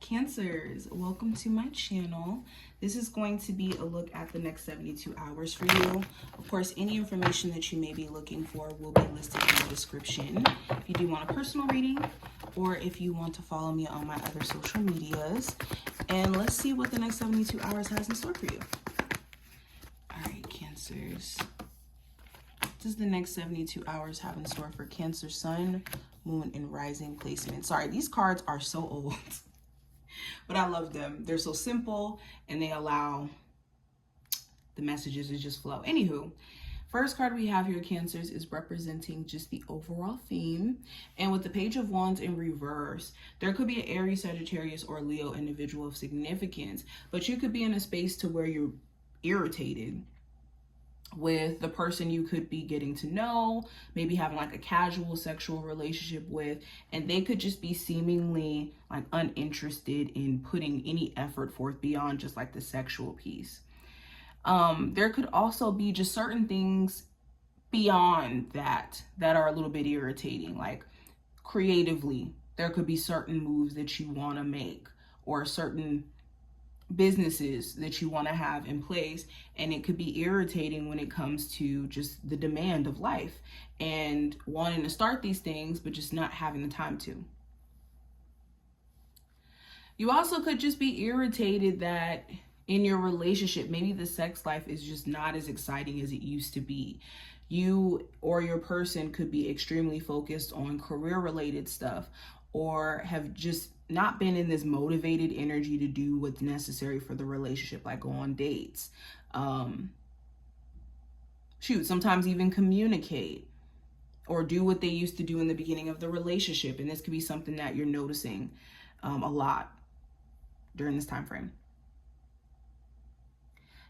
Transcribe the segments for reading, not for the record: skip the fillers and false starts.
Cancers, welcome to my channel. This is going to be a look at the next 72 hours for you. Of course, any information that you may be looking for will be listed in the description. If you do want a personal reading, or if you want to follow me on my other social medias. And let's see what the next 72 hours has in store for you. All right, Cancers. What does the next 72 hours have in store for Cancer, Sun, Moon, and Rising placement? Sorry, these cards are so old. But I love them. They're so simple and they allow the messages to just flow. Anywho, first card we have here, Cancers, is representing just the overall theme. And with the Page of Wands in reverse, there could be an Aries, Sagittarius, or Leo individual of significance, but you could be in a space to where you're irritated with the person you could be getting to know, maybe having like a casual sexual relationship with, and they could just be seemingly like uninterested in putting any effort forth beyond just like the sexual piece. There could also be just certain things beyond that are a little bit irritating, like creatively, there could be certain moves that you want to make or certain businesses that you want to have in place, and it could be irritating when it comes to just the demand of life and wanting to start these things but just not having the time to. You also could just be irritated that in your relationship, maybe the sex life is just not as exciting as it used to be. You or your person could be extremely focused on career related stuff, or have just not been in this motivated energy to do what's necessary for the relationship, like go on dates. Sometimes even communicate or do what they used to do in the beginning of the relationship. And this could be something that you're noticing a lot during this time frame.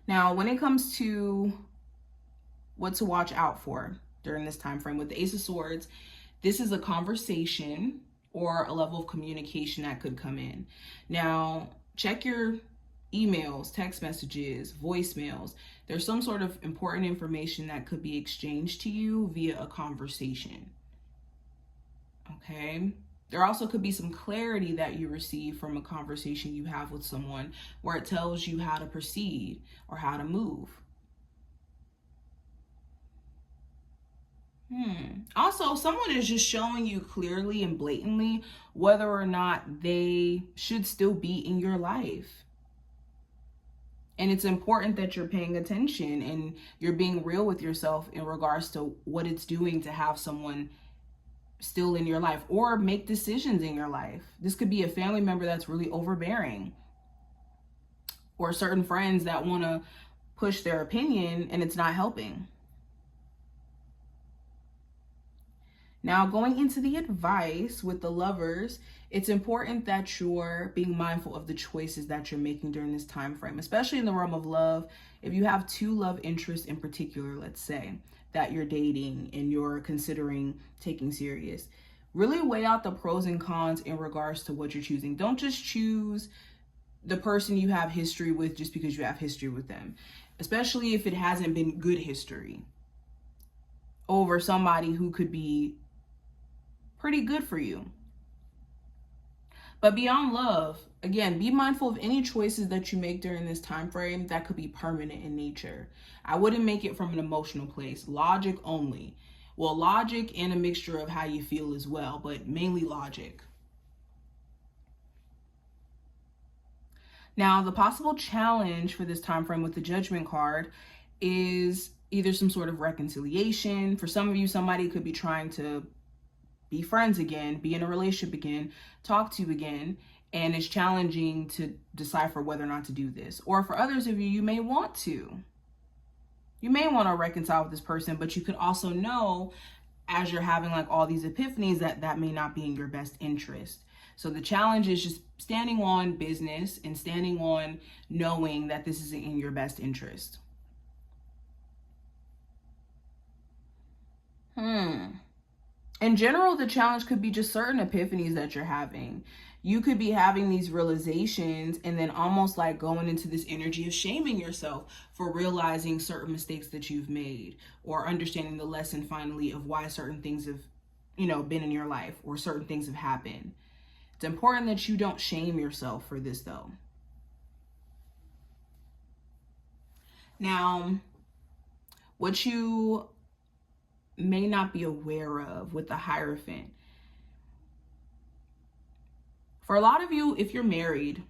Now, when it comes to what to watch out for during this time frame with the Ace of Swords, this is a conversation or a level of communication that could come in. Now, check your emails, text messages, voicemails. There's some sort of important information that could be exchanged to you via a conversation. Okay? There also could be some clarity that you receive from a conversation you have with someone where it tells you how to proceed or how to move. Also, someone is just showing you clearly and blatantly whether or not they should still be in your life. And it's important that you're paying attention and you're being real with yourself in regards to what it's doing to have someone still in your life or make decisions in your life. This could be a family member that's really overbearing, or certain friends that want to push their opinion and it's not helping. Now, going into the advice with the Lovers, it's important that you're being mindful of the choices that you're making during this time frame, especially in the realm of love. If you have two love interests in particular, let's say, that you're dating and you're considering taking serious, really weigh out the pros and cons in regards to what you're choosing. Don't just choose the person you have history with just because you have history with them, especially if it hasn't been good history, over somebody who could be pretty good for you. But beyond love, again, be mindful of any choices that you make during this time frame that could be permanent in nature. I wouldn't make it from an emotional place. Logic only. Well, logic and a mixture of how you feel as well, but mainly logic. Now, the possible challenge for this time frame with the Judgment card is either some sort of reconciliation. For some of you, somebody could be trying to be friends again, be in a relationship again, talk to you again, and it's challenging to decipher whether or not to do this. Or for others of you, you may want to. You may want to reconcile with this person, but you could also know as you're having like all these epiphanies that may not be in your best interest. So the challenge is just standing on business and standing on knowing that this isn't in your best interest. In general, the challenge could be just certain epiphanies that you're having. You could be having these realizations and then almost like going into this energy of shaming yourself for realizing certain mistakes that you've made, or understanding the lesson finally of why certain things have, been in your life, or certain things have happened. It's important that you don't shame yourself for this though. Now, what you may not be aware of with the Hierophant. For a lot of you, if you're married,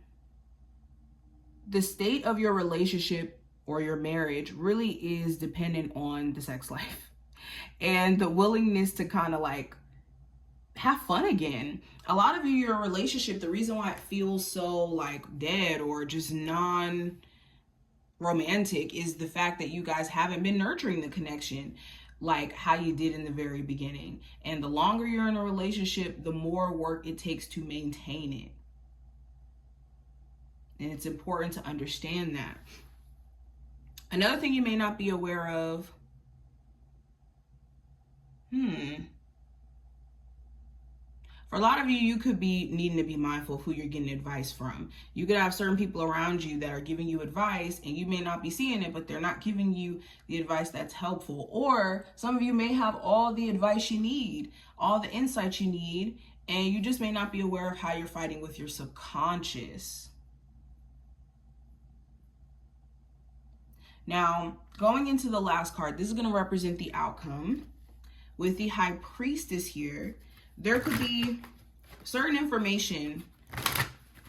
the state of your relationship or your marriage really is dependent on the sex life and the willingness to kind of like have fun again. A lot of you, your relationship, the reason why it feels so like dead or just non-romantic is the fact that you guys haven't been nurturing the connection like how you did in the very beginning. And the longer you're in a relationship, the more work it takes to maintain it. And it's important to understand that. Another thing you may not be aware of, for a lot of you, you could be needing to be mindful of who you're getting advice from. You could have certain people around you that are giving you advice and you may not be seeing it, but they're not giving you the advice that's helpful. Or some of you may have all the advice you need, all the insights you need, and you just may not be aware of how you're fighting with your subconscious. Now, going into the last card, this is going to represent the outcome. With the High Priestess here, there could be certain information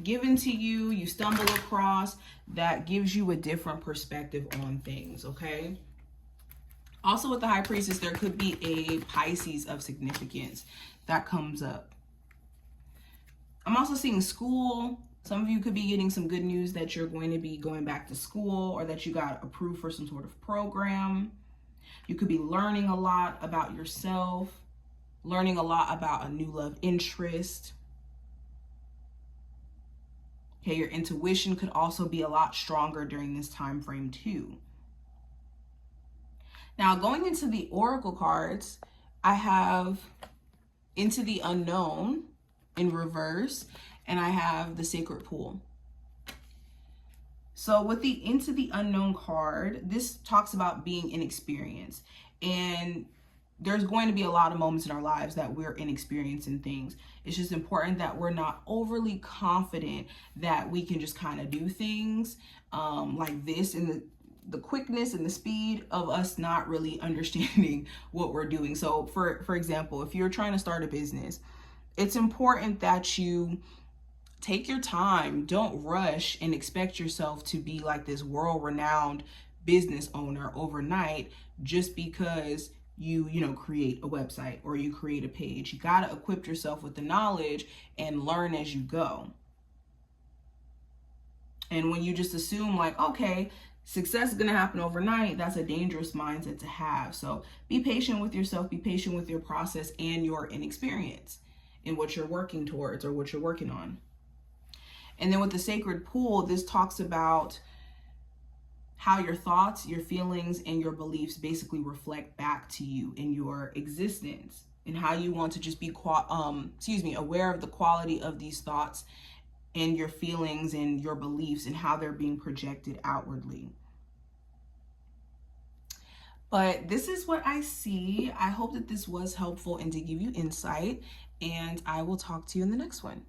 given to you, you stumble across, that gives you a different perspective on things, okay? Also with the High Priestess, there could be a Pisces of significance that comes up. I'm also seeing school. Some of you could be getting some good news that you're going to be going back to school or that you got approved for some sort of program. You could be learning a lot about yourself, learning a lot about a new love interest. Okay, your intuition could also be a lot stronger during this time frame too. Now, going into the oracle cards, I have Into the Unknown in reverse, and I have the Sacred Pool. So with the Into the Unknown card, this talks about being inexperienced. And there's going to be a lot of moments in our lives that we're inexperienced in things. It's just important that we're not overly confident that we can just kind of do things like this in the quickness and the speed of us not really understanding what we're doing. So for example, if you're trying to start a business, it's important that you take your time. Don't rush and expect yourself to be like this world-renowned business owner overnight just because you create a website or you create a page. You got to equip yourself with the knowledge and learn as you go. And when you just assume like, okay, success is going to happen overnight, that's a dangerous mindset to have. So be patient with yourself, be patient with your process and your inexperience in what you're working towards or what you're working on. And then with the Sacred Pool, this talks about how your thoughts, your feelings, and your beliefs basically reflect back to you in your existence, and how you want to just be aware of the quality of these thoughts and your feelings and your beliefs and how they're being projected outwardly. But this is what I see. I hope that this was helpful and to give you insight, and I will talk to you in the next one.